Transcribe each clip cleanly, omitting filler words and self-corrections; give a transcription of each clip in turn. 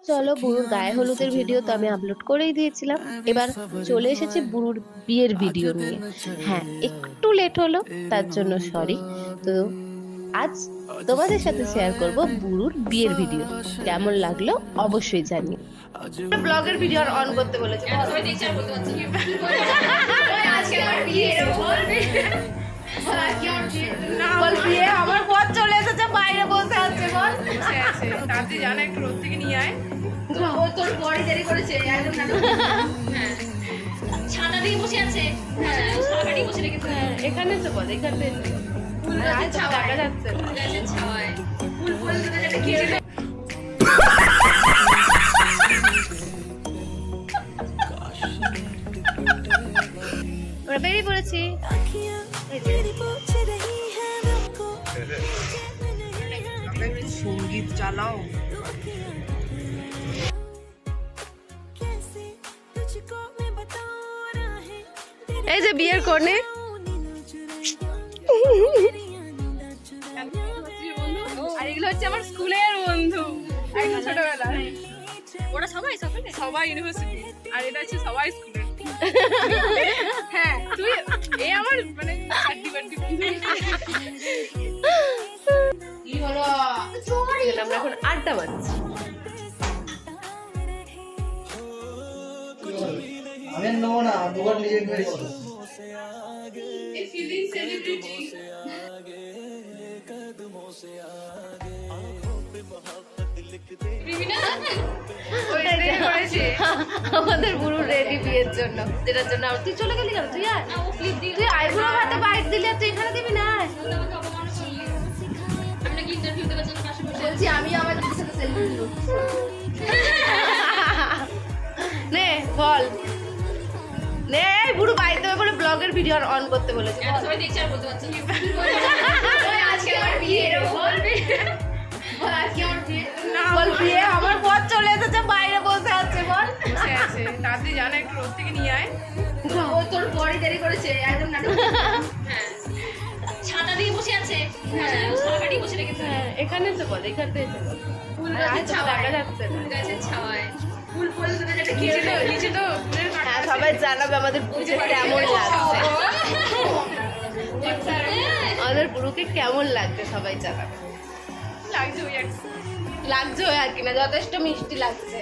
চলো, বুড়ুর গায়ে হলুদের ভিডিও তো আমি আপলোড করেই দিয়েছিলাম। এবার চলে এসেছে বুড়ুর বিয়ের ভিডিও নিয়ে। হ্যাঁ, একটু লেট হলো, তার জন্য সরি। তো আজ তোমাদের সাথে শেয়ার করব বুড়ুর বিয়ের ভিডিও। কেমন লাগলো অবশ্যই জানিও। ব্লগের ভিডিও অন করতে বলেছে। আমার বর চলে এসেছে, বাইরে বসে আছে। বল দাদি জানা একটু রোদ থেকে নিয়ে আয়। তোর বড়ি দেরি করেছে ছাতা দিয়ে বসে আছে। ছাতা বসে রেখেছে এখানে তো বল, এখানে দেখা যাচ্ছে ছাওয়ায় ফুল ফুল আমরা বেরিয়ে পড়েছি। সঙ্গীত চালাও। এই যে বিয়ের কনে, আর এগুলো হচ্ছে আমার স্কুলের বন্ধু, একদম ছোটবেলা। ওরা সবাই ইউনিভার্সিটি, আর এটা হচ্ছে সবাই স্কুলের। হ্যাঁ, তুই এই আমার মানে কি হলো? আমরা এখন আড্ডা মারছি। আমি নেবো না, দুবার নিজে ইনকোয়ারি করো। আমাদের বুড়ো রেডি বিয়ের জন্য, যেটার জন্য তুই চলে গেলি কেন? তুই আর তুই আইবুড়ো ভাতে বাইট দিলি, তুই এখানে দিবি না? বলছি আমি আমার দিদির সাথে সেলফি নিব। নে বল, নে বুড়ো বাইট দেবে বলে ব্লগের ভিডিও অন করতে বলেছে। সবাই দেখছে আর বলতে পারছে আজকে আমার বিয়ে, এরকম বলবি আজকে আমার বিয়ে। বল বিয়ে, আমার বর চলে এসেছে, বাইরে বসে আছে। বল দাদি জানা একটু রোদ থেকে নিয়ে আয়। তোর বড়ি দেরি করেছে একদম নাটক। ছাতা দিয়ে বসে আছে। ছাতা দিয়ে বসে রেখেছে এখানে তো বল, এখানে ফুল গাছের ছাওয়ায় দেখা যাচ্ছে না। গাছের ছাওয়ায় ফুল ফুল নিচে তো ফুলের কাঁটা হ্যাঁ, সবাই জানাবে আমাদের পুজো কেমন লাগছে, আমাদের বুড়োকে কেমন লাগছে সবাই জানাবে। লাগছে ওই এক লাগছে আর কিনা, যথেষ্ট মিষ্টি লাগছে।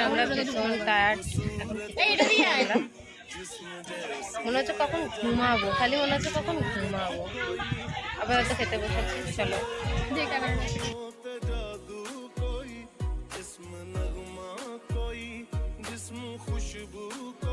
আমরা ভীষণ টায়ার্ড, মনে হচ্ছে কখন ঘুমাবো, খালি মনে হচ্ছে কখন ঘুমাবো। আবার তো খেতে বসেছি, চলো। खुशबू को